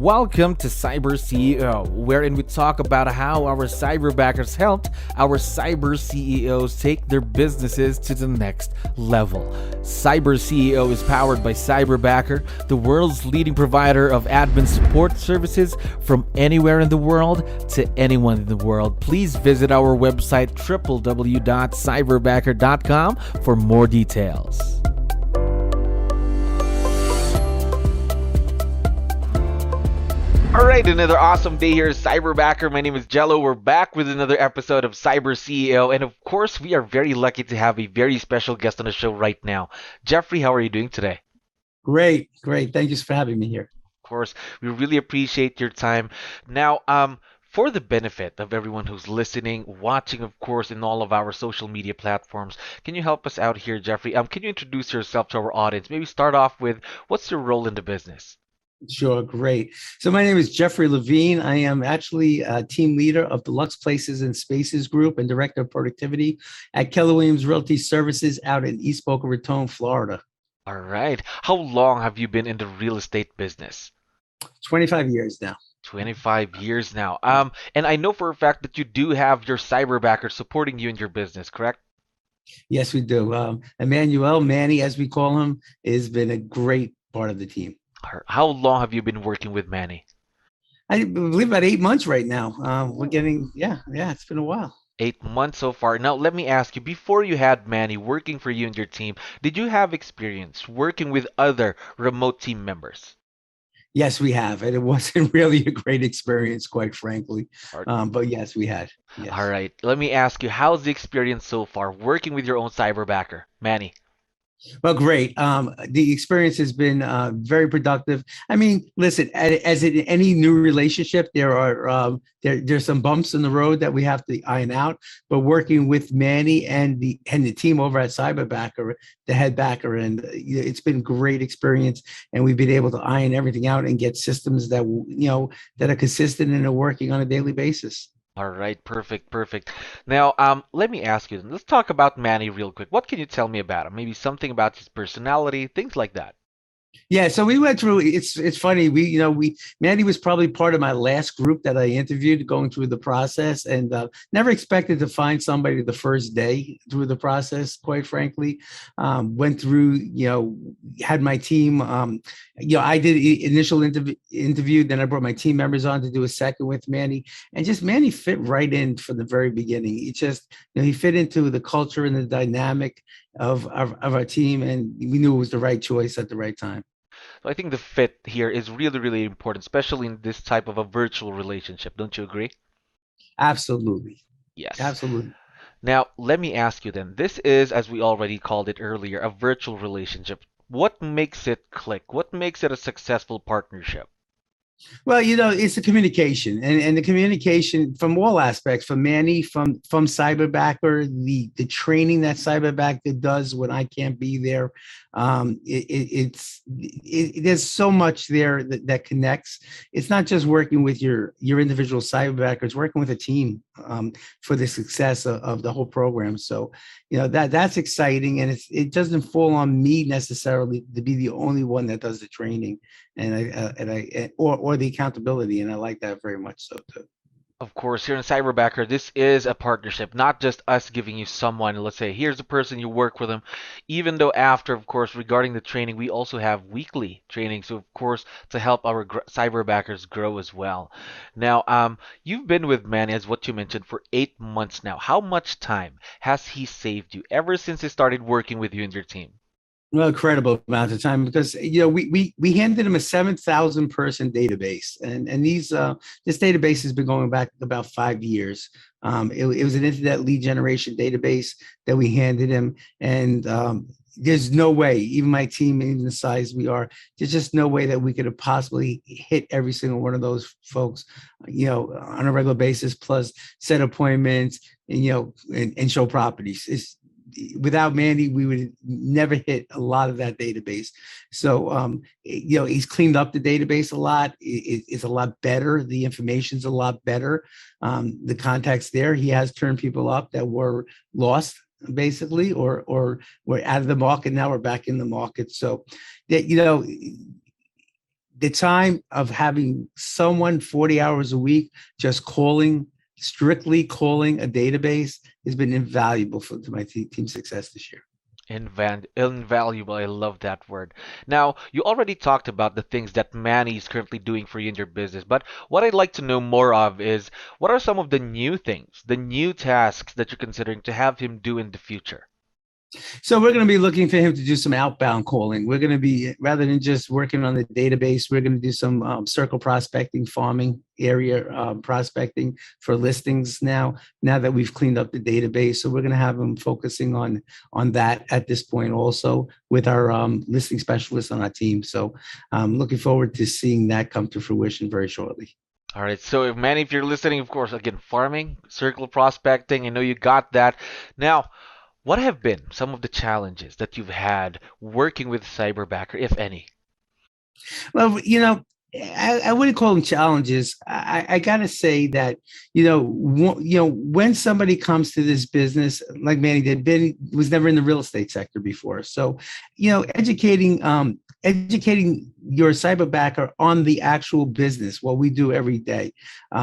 Welcome to CyberCEO, wherein we talk about how our cyberbackers helped our cyber CEOs take their businesses to the next level. CyberCEO is powered by CyberBacker, the world's leading provider of admin support services from anywhere in the world to anyone in the world. Please visit our website www.cyberbacker.com for more details. All right, another awesome day here, Cyberbacker. My name is Jello. We're back with another episode of CyberCEO, and of course, we are very lucky to have a very special guest on the show right now. Jeffrey, how are you doing today? Great. Thank you for having me here. Of course, we really appreciate your time. Now, for the benefit of everyone who's listening, watching, of course, in all of our social media platforms, can you help us out here, Jeffrey? Can you introduce yourself to our audience? Maybe start off with what's your role in the business? Sure, great. So my name is Jeffrey Levine. I am actually a team leader of the Lux Places and Spaces Group and Director of Productivity at Keller Williams Realty Services out in East Boca Raton, Florida. All right. How long have you been in the real estate business? 25 years now. 25 years now. And I know for a fact that you do have your cyberbacker supporting you in your business, correct? Yes, we do. Emmanuel, Manny, as we call him, has been a great part of the team. How long have you been working with Manny? I believe about 8 months right now. We're getting, it's been a while. 8 months so far. Now, let me ask you, before you had Manny working for you and your team, did you have experience working with other remote team members? Yes, we have. And it wasn't really a great experience, quite frankly. But yes, we had. Yes. All right. Let me ask you, how's the experience so far working with your own cyberbacker, Manny? Well, great. The experience has been very productive. I mean, listen, as in any new relationship, there are there's some bumps in the road that we have to iron out. But working with Manny and the team over at CyberBacker, the head backer, and it's been great experience. And we've been able to iron everything out and get systems that that are consistent and are working on a daily basis. All right, perfect. Now, let me ask you, let's talk about Manny real quick. What can you tell me about him? Maybe something about his personality, things like that. Yeah, so we went through. It's funny. Manny was probably part of my last group that I interviewed, going through the process, and never expected to find somebody the first day through the process. Quite frankly, went through. Had my team. I did initial interview, then I brought my team members on to do a second with Manny, and just Manny fit right in from the very beginning. He just he fit into the culture and the dynamic of our team, and we knew it was the right choice at the right time. So I think the fit here is really, really important, especially in this type of a virtual relationship. Don't you agree? Absolutely. Yes. Absolutely. Now, let me ask you then. This is, as we already called it earlier, a virtual relationship. What makes it click? What makes it a successful partnership? Well, it's the communication and the communication from all aspects, from Manny, from CyberBacker, the training that CyberBacker does when I can't be there. There's so much there that connects. It's not just working with your individual CyberBacker, it's working with a team for the success of the whole program. So, that's exciting, and it doesn't fall on me necessarily to be the only one that does the training or the accountability, and I like that very much so too. Of course, here in CyberBacker, this is a partnership, not just us giving you someone, let's say, here's a person, you work with them. Even though after, of course, regarding the training, we also have weekly training, so of course, to help our cyberbackers grow as well. Now, you've been with Manny, as what you mentioned, for 8 months now. How much time has he saved you ever since he started working with you and your team? Well, incredible amount of time, because we handed him a 7,000 person database, and this database has been going back about 5 years. It was an internet lead generation database that we handed him, and there's no way, even my team, even the size we are, there's just no way that we could have possibly hit every single one of those folks, on a regular basis, plus set appointments and show properties. Without Mandy, we would never hit a lot of that database. So, he's cleaned up the database a lot. It's a lot better. The information's a lot better. The contacts there, he has turned people up that were lost, basically, or were out of the market. Now we're back in the market. So that, the time of having someone 40 hours a week just strictly calling a database has been invaluable to my team success this year. Invaluable. I love that word. Now, you already talked about the things that Manny is currently doing for you in your business, but what I'd like to know more of is what are some of the new things, the new tasks that you're considering to have him do in the future? So we're going to be looking for him to do some outbound calling. We're going to be, rather than just working on the database, we're going to do some circle prospecting, farming area prospecting for listings now that we've cleaned up the database. So we're going to have him focusing on that at this point also with our listing specialists on our team. So I'm looking forward to seeing that come to fruition very shortly. All right, so if Manny, if you're listening, of course, again, farming, circle prospecting, I know you got that. Now, what have been some of the challenges that you've had working with CyberBacker, if any? Well, I wouldn't call them challenges. I gotta say that when somebody comes to this business like Manny did, Ben was never in the real estate sector before, so educating your cyberbacker on the actual business, what we do every day,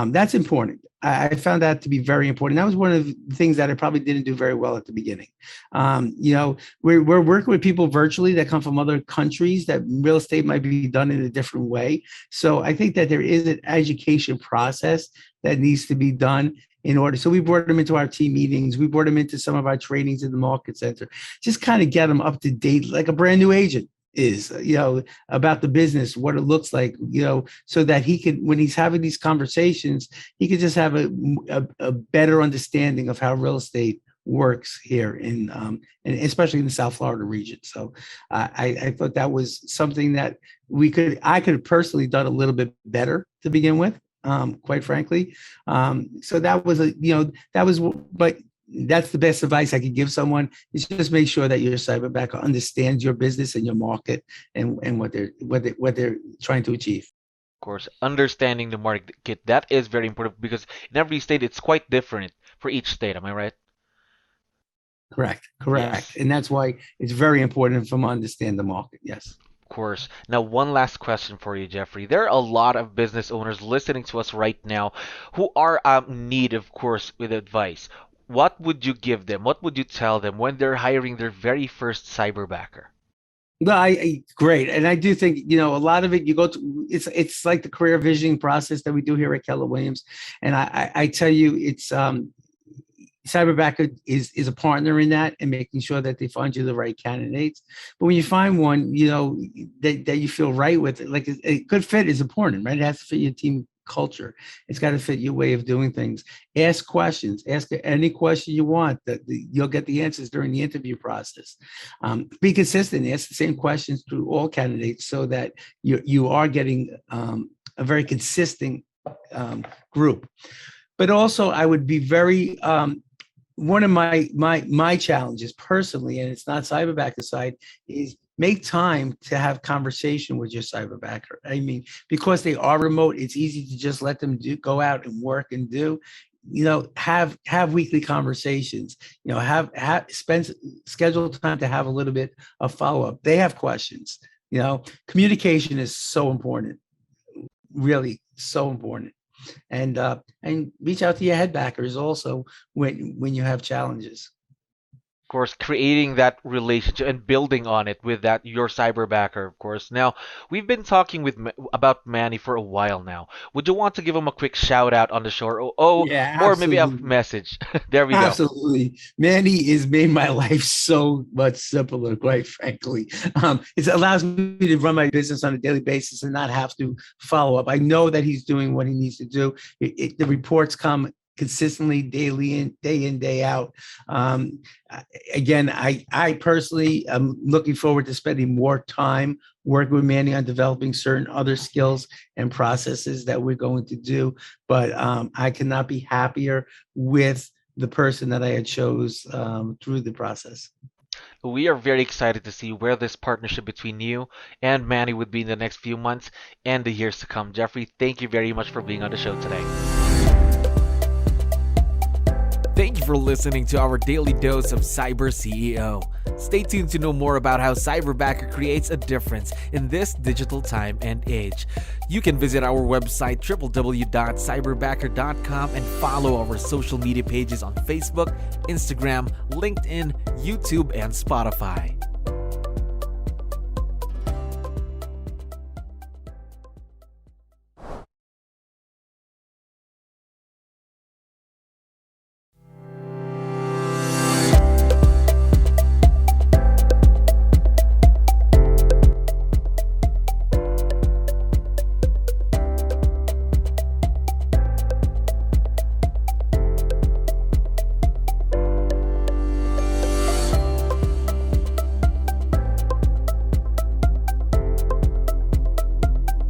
that's important. I found that to be very important. That was one of the things that I probably didn't do very well at the beginning. We're working with people virtually that come from other countries that real estate might be done in a different way. So I think that there is an education process that needs to be done in order. So we brought them into our team meetings. We brought them into some of our trainings in the market center, just kind of get them up to date like a brand new agent is, about the business, what it looks like, so that he can, when he's having these conversations, he could just have a better understanding of how real estate works here and especially in the South Florida region. So I thought that was something that I could have personally done a little bit better to begin with, quite frankly. So that was, but that's the best advice I could give someone, is just make sure that your cyberbacker understands your business and your market and what they're trying to achieve. Of course, understanding the market, that is very important because in every state it's quite different for each state. Am I right? Correct. Yes. And that's why it's very important for them to understand the market. Yes. Of course. Now, one last question for you, Jeffrey. There are a lot of business owners listening to us right now who are in need, of course, with advice. What would you give them? What would you tell them when they're hiring their very first cyberbacker? Well, great. And I do think, a lot of it, you go to, it's like the career visioning process that we do here at Keller Williams. And I tell you, it's, Cyberbacker is a partner in that and making sure that they find you the right candidates. But when you find one, that you feel right with, like a good fit is important, right? It has to fit your team culture. It's got to fit your way of doing things. Ask questions. Ask any question you want. You'll get the answers during the interview process. Be consistent. Ask the same questions to all candidates so that you are getting a very consistent group. But also, I would be very one of my challenges personally, and it's not cyberbacker side, is make time to have conversation with your cyberbacker. I mean, because they are remote, it's easy to just let them go out and work and do. Have weekly conversations. Schedule time to have a little bit of follow up. They have questions. Communication is so important, really so important. And reach out to your head backers also when you have challenges. Of course, creating that relationship and building on it with that your cyberbacker, of course. Now, we've been talking about Manny for a while now. Would you want to give him a quick shout out on the show? Yeah, or maybe a message? There we go. Absolutely. Manny has made my life so much simpler, quite frankly. It allows me to run my business on a daily basis and not have to follow up. I know that he's doing what he needs to do. The reports come consistently, day in, day out. Again, I personally am looking forward to spending more time working with Manny on developing certain other skills and processes that we're going to do. But I cannot be happier with the person that I had chose through the process. We are very excited to see where this partnership between you and Manny would be in the next few months and the years to come. Jeffrey, thank you very much for being on the show today. Thank you for listening to our daily dose of Cyber CEO. Stay tuned to know more about how Cyberbacker creates a difference in this digital time and age. You can visit our website www.cyberbacker.com and follow our social media pages on Facebook, Instagram, LinkedIn, YouTube, and Spotify.